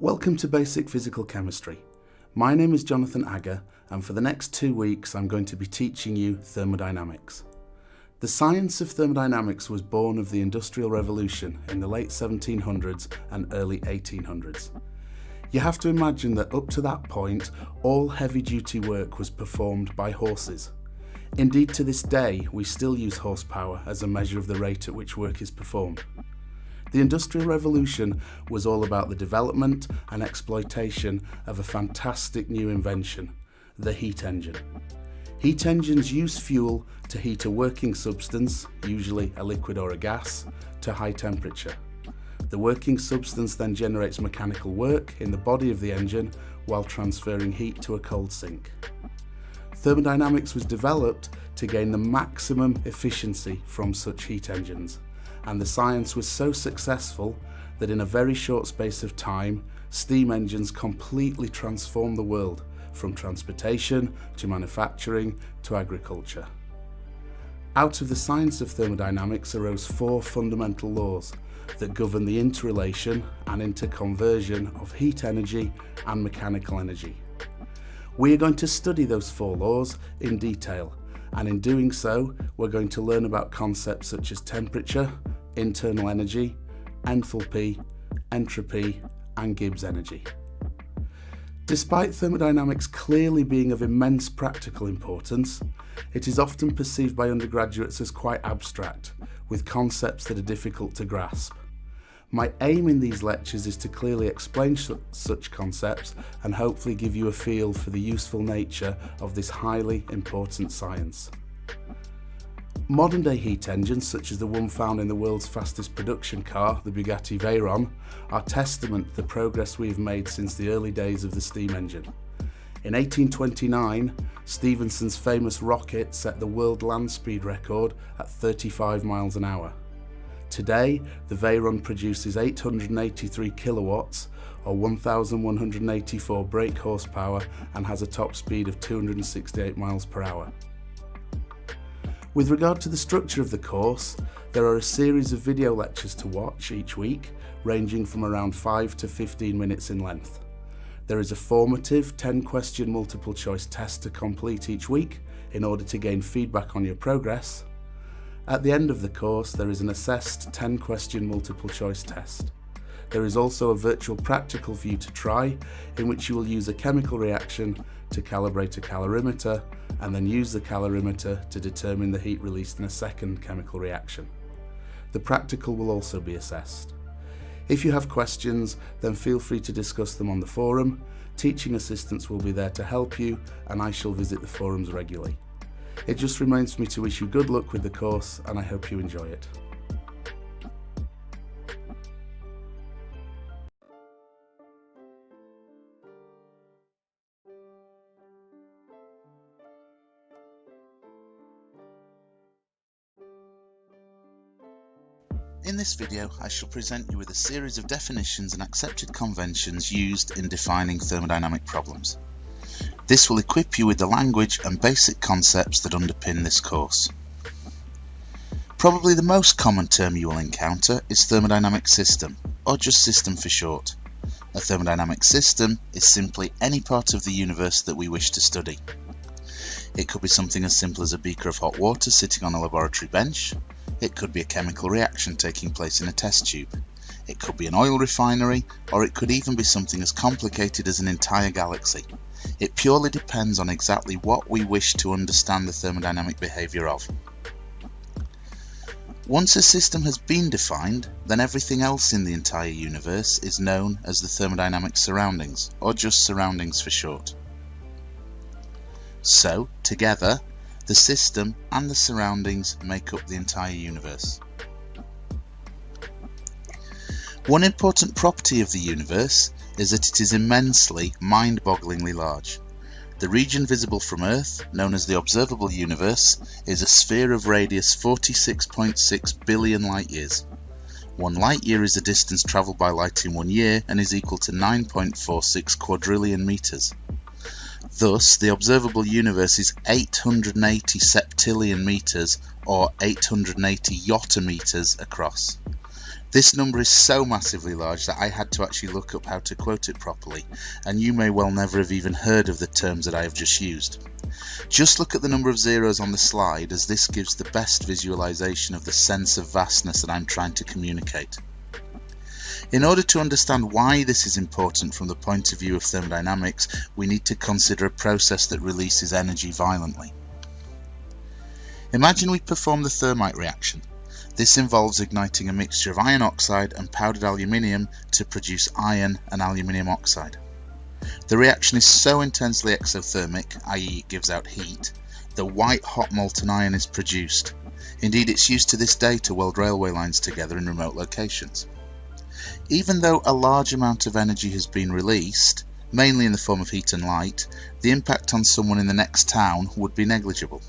Welcome to Basic Physical Chemistry. My name is Jonathan Agger, and for the next 2 weeks I'm going to be teaching you thermodynamics. The science of thermodynamics was born of the Industrial Revolution in the late 1700s and early 1800s. You have to imagine that up to that point, all heavy-duty work was performed by horses. Indeed, to this day, we still use horsepower as a measure of the rate at which work is performed. The Industrial Revolution was all about the development and exploitation of a fantastic new invention, the heat engine. Heat engines use fuel to heat a working substance, usually a liquid or a gas, to high temperature. The working substance then generates mechanical work in the body of the engine while transferring heat to a cold sink. Thermodynamics was developed to gain the maximum efficiency from such heat engines, and the science was so successful that in a very short space of time, steam engines completely transformed the world, from transportation to manufacturing to agriculture. Out of the science of thermodynamics arose 4 fundamental laws that govern the interrelation and interconversion of heat energy and mechanical energy. We are going to study those 4 laws in detail, and in doing so, we're going to learn about concepts such as temperature, internal energy, enthalpy, entropy, and Gibbs energy. Despite thermodynamics clearly being of immense practical importance, it is often perceived by undergraduates as quite abstract, with concepts that are difficult to grasp. My aim in these lectures is to clearly explain such concepts and hopefully give you a feel for the useful nature of this highly important science. Modern-day heat engines, such as the one found in the world's fastest production car, the Bugatti Veyron, are testament to the progress we have made since the early days of the steam engine. In 1829, Stephenson's famous rocket set the world land speed record at 35 miles an hour. Today, the Veyron produces 883 kilowatts, or 1,184 brake horsepower, and has a top speed of 268 miles per hour. With regard to the structure of the course, there are a series of video lectures to watch each week, ranging from around 5 to 15 minutes in length. There is a formative 10-question multiple choice test to complete each week in order to gain feedback on your progress. At the end of the course, there is an assessed 10-question multiple choice test. There is also a virtual practical for you to try, in which you will use a chemical reaction to calibrate a calorimeter and then use the calorimeter to determine the heat released in a second chemical reaction. The practical will also be assessed. If you have questions, then feel free to discuss them on the forum. Teaching assistants will be there to help you, and I shall visit the forums regularly. It just remains for me to wish you good luck with the course, and I hope you enjoy it. In this video, I shall present you with a series of definitions and accepted conventions used in defining thermodynamic problems. This will equip you with the language and basic concepts that underpin this course. Probably the most common term you will encounter is thermodynamic system, or just system for short. A thermodynamic system is simply any part of the universe that we wish to study. It could be something as simple as a beaker of hot water sitting on a laboratory bench. It could be a chemical reaction taking place in a test tube. It could be an oil refinery, or it could even be something as complicated as an entire galaxy. It purely depends on exactly what we wish to understand the thermodynamic behaviour of. Once a system has been defined, then everything else in the entire universe is known as the thermodynamic surroundings, or just surroundings for short. So, together, the system and the surroundings make up the entire universe. One important property of the universe is that it is immensely, mind-bogglingly large. The region visible from Earth, known as the observable universe, is a sphere of radius 46.6 billion light-years. 1 light-year is the distance travelled by light in 1 year and is equal to 9.46 quadrillion metres. Thus, the observable universe is 880 septillion metres, or 880 yottameters across. This number is so massively large that I had to actually look up how to quote it properly, and you may well never have even heard of the terms that I have just used. Just look at the number of zeros on the slide, as this gives the best visualization of the sense of vastness that I'm trying to communicate. In order to understand why this is important from the point of view of thermodynamics, we need to consider a process that releases energy violently. Imagine we perform the thermite reaction. This involves igniting a mixture of iron oxide and powdered aluminium to produce iron and aluminium oxide. The reaction is so intensely exothermic, i.e. it gives out heat, that white hot molten iron is produced. Indeed, it's used to this day to weld railway lines together in remote locations. Even though a large amount of energy has been released, mainly in the form of heat and light, the impact on someone in the next town would be negligible.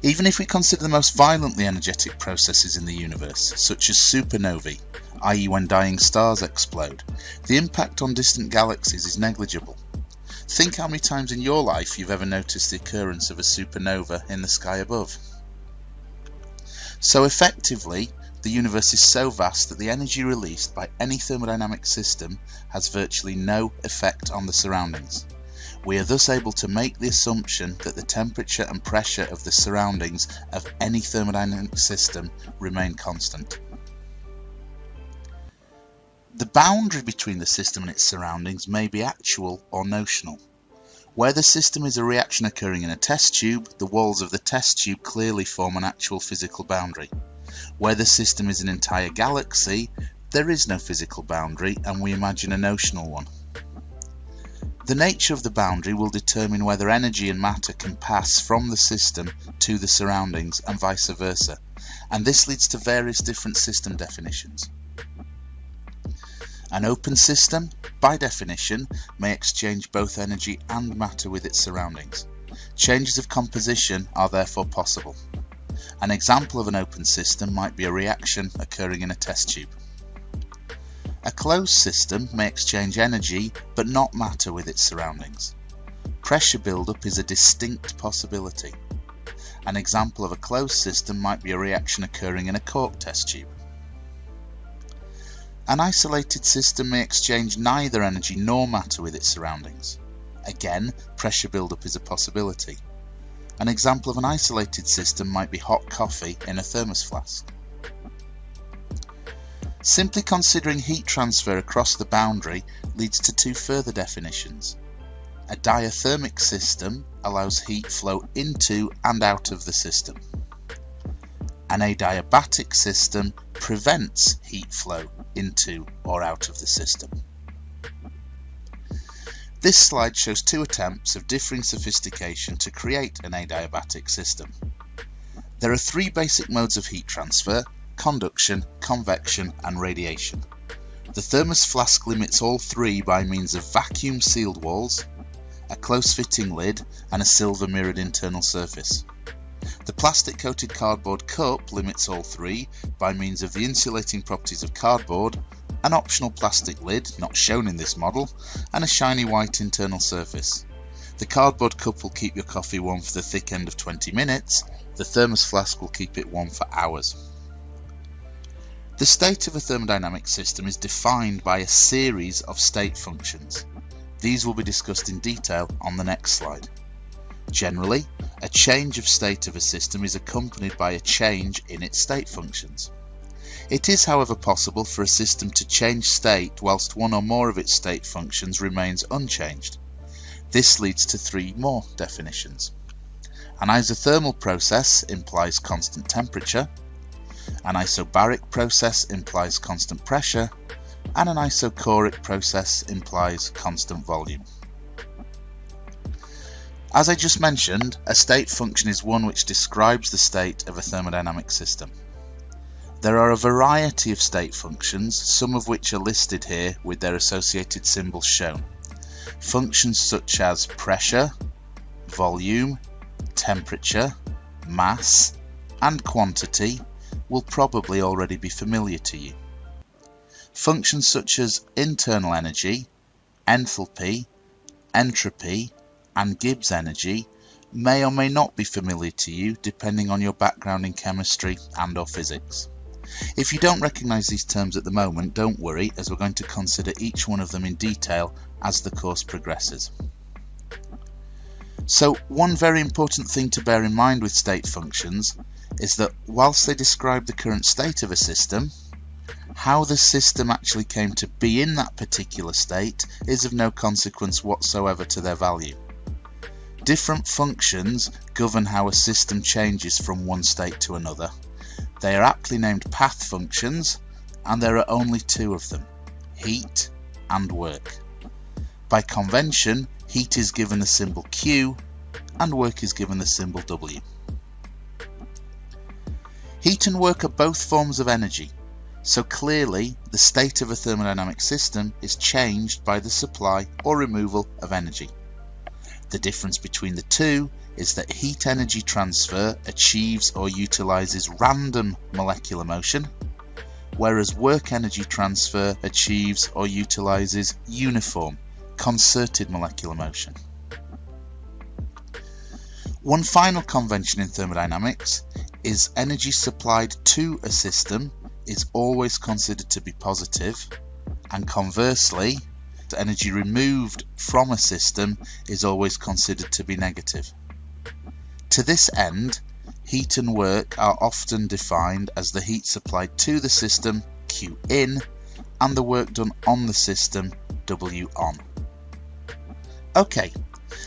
Even if we consider the most violently energetic processes in the universe, such as supernovae, i.e. when dying stars explode, the impact on distant galaxies is negligible. Think how many times in your life you've ever noticed the occurrence of a supernova in the sky above. So effectively, the universe is so vast that the energy released by any thermodynamic system has virtually no effect on the surroundings. We are thus able to make the assumption that the temperature and pressure of the surroundings of any thermodynamic system remain constant. The boundary between the system and its surroundings may be actual or notional. Where the system is a reaction occurring in a test tube, the walls of the test tube clearly form an actual physical boundary. Where the system is an entire galaxy, there is no physical boundary, and we imagine a notional one. The nature of the boundary will determine whether energy and matter can pass from the system to the surroundings and vice versa, and this leads to various different system definitions. An open system, by definition, may exchange both energy and matter with its surroundings. Changes of composition are therefore possible. An example of an open system might be a reaction occurring in a test tube. A closed system may exchange energy but not matter with its surroundings. Pressure buildup is a distinct possibility. An example of a closed system might be a reaction occurring in a cork test tube. An isolated system may exchange neither energy nor matter with its surroundings. Again, pressure buildup is a possibility. An example of an isolated system might be hot coffee in a thermos flask. Simply considering heat transfer across the boundary leads to two further definitions. A diathermic system allows heat flow into and out of the system. An adiabatic system prevents heat flow into or out of the system. This slide shows two attempts of differing sophistication to create an adiabatic system. There are three basic modes of heat transfer: conduction, convection and radiation. The thermos flask limits all three by means of vacuum sealed walls, a close fitting lid and a silver mirrored internal surface. The plastic coated cardboard cup limits all three by means of the insulating properties of cardboard, an optional plastic lid not shown in this model, and a shiny white internal surface. The cardboard cup will keep your coffee warm for the thick end of 20 minutes, the thermos flask will keep it warm for hours. The state of a thermodynamic system is defined by a series of state functions. These will be discussed in detail on the next slide. Generally, a change of state of a system is accompanied by a change in its state functions. It is, however, possible for a system to change state whilst one or more of its state functions remains unchanged. This leads to three more definitions. An isothermal process implies constant temperature, an isobaric process implies constant pressure, and an isochoric process implies constant volume. As I just mentioned, a state function is one which describes the state of a thermodynamic system. There are a variety of state functions, some of which are listed here with their associated symbols shown. Functions such as pressure, volume, temperature, mass, and quantity will probably already be familiar to you. Functions such as internal energy, enthalpy, entropy, and Gibbs energy may or may not be familiar to you depending on your background in chemistry and/or physics. If you don't recognise these terms at the moment, don't worry, as we're going to consider each one of them in detail as the course progresses. So one very important thing to bear in mind with state functions is that whilst they describe the current state of a system, how the system actually came to be in that particular state is of no consequence whatsoever to their value. Different functions govern how a system changes from one state to another. They are aptly named path functions, and there are only two of them, heat and work. By convention, heat is given the symbol Q and work is given the symbol W. Heat and work are both forms of energy, so clearly the state of a thermodynamic system is changed by the supply or removal of energy. The difference between the two is that heat energy transfer achieves or utilises random molecular motion, whereas work energy transfer achieves or utilises uniform, concerted molecular motion. One final convention in thermodynamics is energy supplied to a system is always considered to be positive, and conversely, energy removed from a system is always considered to be negative. To this end, heat and work are often defined as the heat supplied to the system, Q in, and the work done on the system, W on. Okay,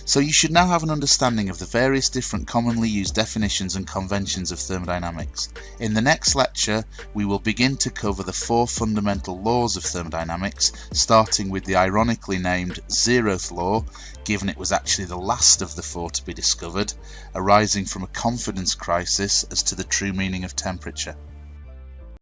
so you should now have an understanding of the various different commonly used definitions and conventions of thermodynamics. In the next lecture, we will begin to cover the 4 fundamental laws of thermodynamics, starting with the ironically named 0th law, given it was actually the last of the 4 to be discovered, arising from a confidence crisis as to the true meaning of temperature.